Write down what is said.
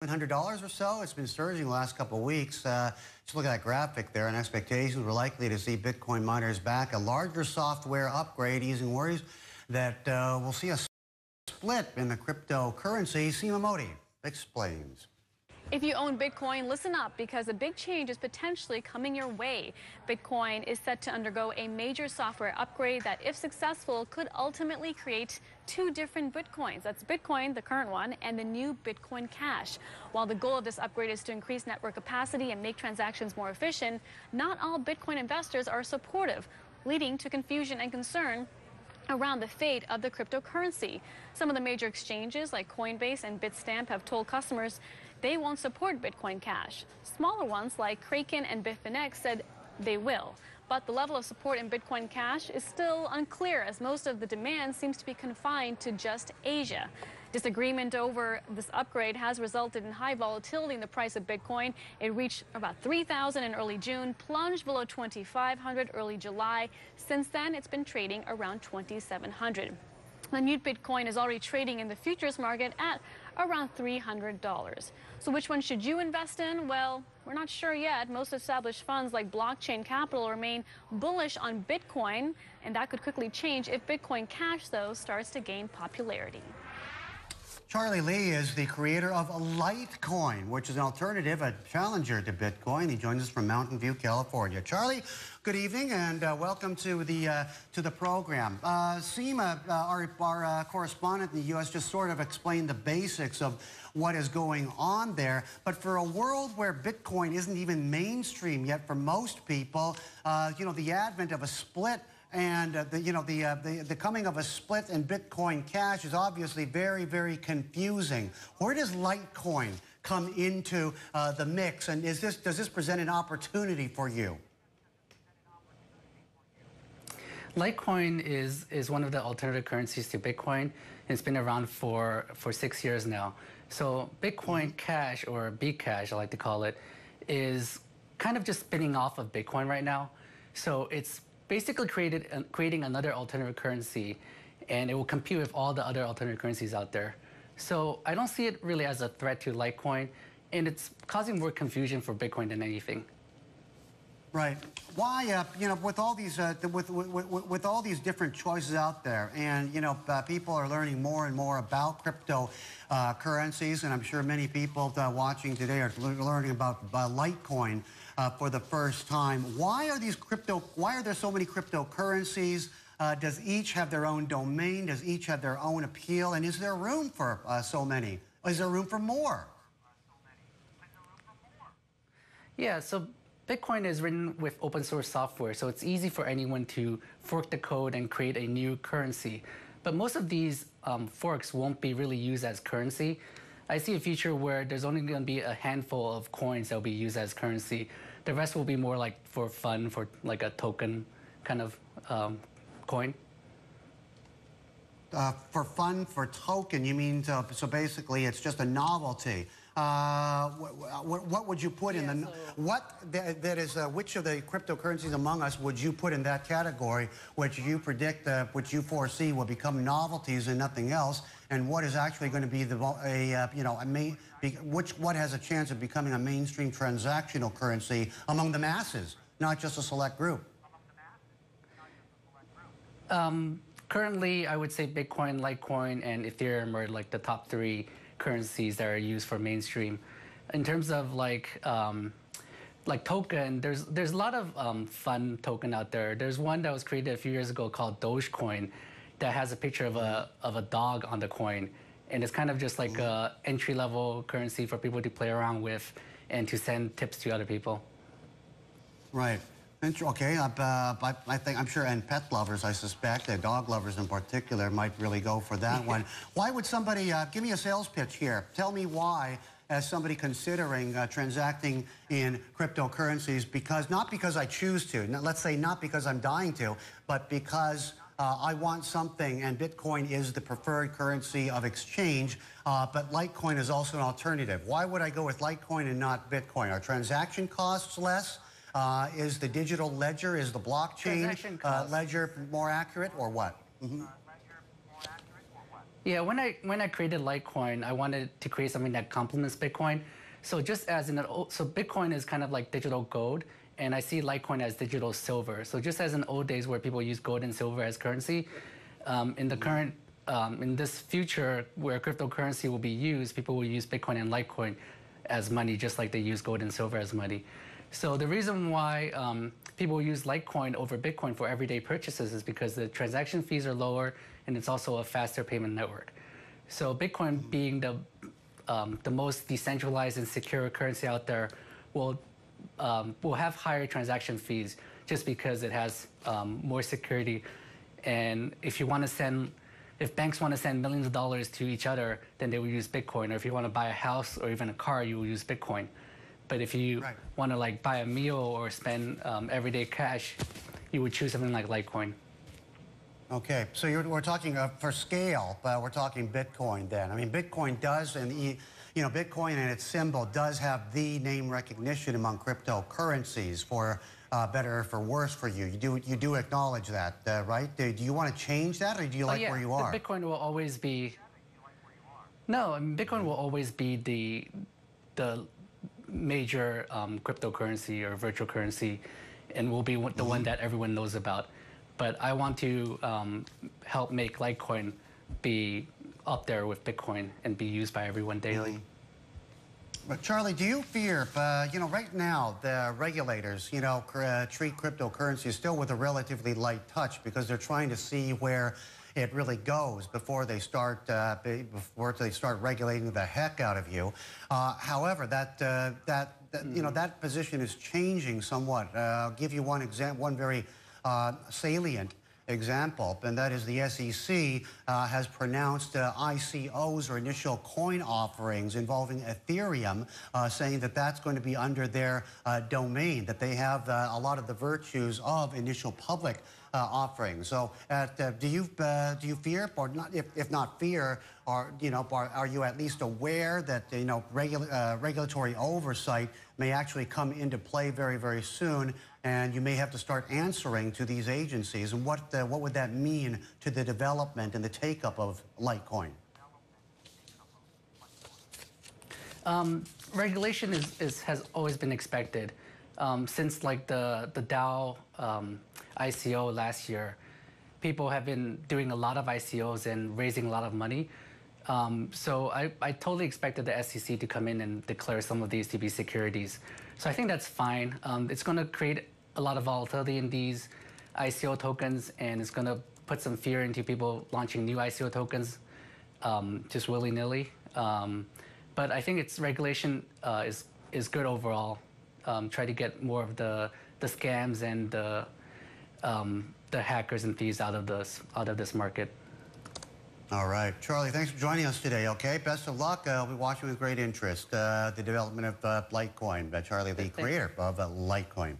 $100 or so. It's been surging the last couple of weeks. Just look at that graphic there, and expectations we're likely to see Bitcoin miners back. A larger software upgrade, easing worries that we'll see a split in the cryptocurrency. Seema Modi explains. If you own Bitcoin, listen up, because a big change is potentially coming your way. Bitcoin is set to undergo a major software upgrade that, if successful, could ultimately create two different Bitcoins. That's Bitcoin, the current one, and the new Bitcoin Cash. While the goal of this upgrade is to increase network capacity and make transactions more efficient, not all Bitcoin investors are supportive, leading to confusion and concern around the fate of the cryptocurrency. Some of the major exchanges like Coinbase and Bitstamp have told customers they won't support Bitcoin Cash. Smaller ones like Kraken and Bitfinex said they will. But the level of support in Bitcoin Cash is still unclear, as most of the demand seems to be confined to just Asia. Disagreement over this upgrade has resulted in high volatility in the price of Bitcoin. It reached about 3,000 in early June, plunged below 2,500 early July. Since then, it's been trading around 2,700. The new Bitcoin is already trading in the futures market at around $300. So which one should you invest in? Well, we're not sure yet. Most established funds like Blockchain Capital remain bullish on Bitcoin, and that could quickly change if Bitcoin Cash, though, starts to gain popularity. Charlie Lee is the creator of Litecoin, which is an alternative, a challenger to Bitcoin. He joins us from Mountain View, California. Charlie, good evening, and welcome to the program. Seema, our correspondent in the U.S., just sort of explained the basics of what is going on there. But for a world where Bitcoin isn't even mainstream yet for most people, the advent of a split and the coming of a split in Bitcoin Cash is obviously very, very confusing. Where does Litecoin come into the mix, and does this present an opportunity for you? Litecoin is one of the alternative currencies to Bitcoin. It's been around for 6 years now. So Bitcoin Cash, or Bcash I like to call it, is kind of just spinning off of Bitcoin right now. So it's basically creating another alternative currency, and it will compete with all the other alternative currencies out there. So I don't see it really as a threat to Litecoin, and it's causing more confusion for Bitcoin than anything. Right. Why, with all these with all these different choices out there, and people are learning more and more about cryptocurrencies, and I'm sure many people watching today are learning about Litecoin for the first time. Why are there so many cryptocurrencies? Does each have their own domain? Does each have their own appeal? And is there room for so many? Is there room for more? Yeah. So Bitcoin is written with open source software, so it's easy for anyone to fork the code and create a new currency. But most of these forks won't be really used as currency. I see a future where there's only going to be a handful of coins that will be used as currency. The rest will be more like for fun, for like a token kind of coin. For fun, for token, you mean so basically it's just a novelty. What would you put in the which of the cryptocurrencies among us would you put in that category, which you predict, which you foresee will become novelties and nothing else, and what is actually going to be what has a chance of becoming a mainstream transactional currency among the masses, not just a select group? Currently, I would say Bitcoin, Litecoin, and Ethereum are like the top 3 currencies that are used for mainstream. In terms of like token, there's a lot of fun token out there. There's one that was created a few years ago called Dogecoin that has a picture of a dog on the coin, and it's kind of just like a entry-level currency for people to play around with and to send tips to other people. Right. Okay, I'm sure, and pet lovers, I suspect, and dog lovers in particular, might really go for that one. Why would somebody, give me a sales pitch here. Tell me why, as somebody considering transacting in cryptocurrencies, not because I choose to, let's say not because I'm dying to, but because I want something, and Bitcoin is the preferred currency of exchange, but Litecoin is also an alternative. Why would I go with Litecoin and not Bitcoin? Are transaction costs less? Is the digital ledger, is the blockchain ledger more accurate, or what? Yeah, when I created Litecoin, I wanted to create something that complements Bitcoin. So just as so Bitcoin is kind of like digital gold, and I see Litecoin as digital silver. So just as in old days where people use gold and silver as currency, in the current in this future where cryptocurrency will be used, people will use Bitcoin and Litecoin as money, just like they use gold and silver as money. So the reason why people use Litecoin over Bitcoin for everyday purchases is because the transaction fees are lower, and it's also a faster payment network. So Bitcoin being the most decentralized and secure currency out there will have higher transaction fees just because it has more security. And if banks want to send millions of dollars to each other, then they will use Bitcoin. Or if you want to buy a house or even a car, you will use Bitcoin. But if you want to like buy a meal or spend everyday cash, you would choose something like Litecoin. Okay, so we're talking for scale, but we're talking Bitcoin then. I mean, Bitcoin does, and Bitcoin and its symbol does have the name recognition among cryptocurrencies for better or for worse for you. You do acknowledge that, right? Do you want to change that, or do you like where you are? Bitcoin will always be. No, I mean, Bitcoin will always be the major cryptocurrency or virtual currency, and will be the one that everyone knows about. But I want to help make Litecoin be up there with Bitcoin and be used by everyone daily. But Charlie, do you fear, right now the regulators, treat cryptocurrency still with a relatively light touch because they're trying to see where it really goes before they start regulating the heck out of you. However, that position is changing somewhat. I'll give you one very salient example, and that is the SEC has pronounced ICOs, or initial coin offerings involving Ethereum, saying that that's going to be under their domain, that they have a lot of the virtues of initial public offerings. So do you fear, or not, if not fear, or are you at least aware that regulatory oversight may actually come into play very, very soon, and you may have to start answering to these agencies? And what would that mean to the development and the take-up of Litecoin? Regulation has always been expected. Since like the DAO ICO last year, people have been doing a lot of ICOs and raising a lot of money. So I totally expected the SEC to come in and declare some of these to be securities. So I think that's fine. It's going to create a lot of volatility in these ICO tokens, and it's going to put some fear into people launching new ICO tokens just willy-nilly. But I think its regulation is good overall. Try to get more of the scams and the hackers and thieves out of this market. All right. Charlie, thanks for joining us today, okay? Best of luck. I'll be watching with great interest the development of Litecoin. Charlie, the creator of Litecoin.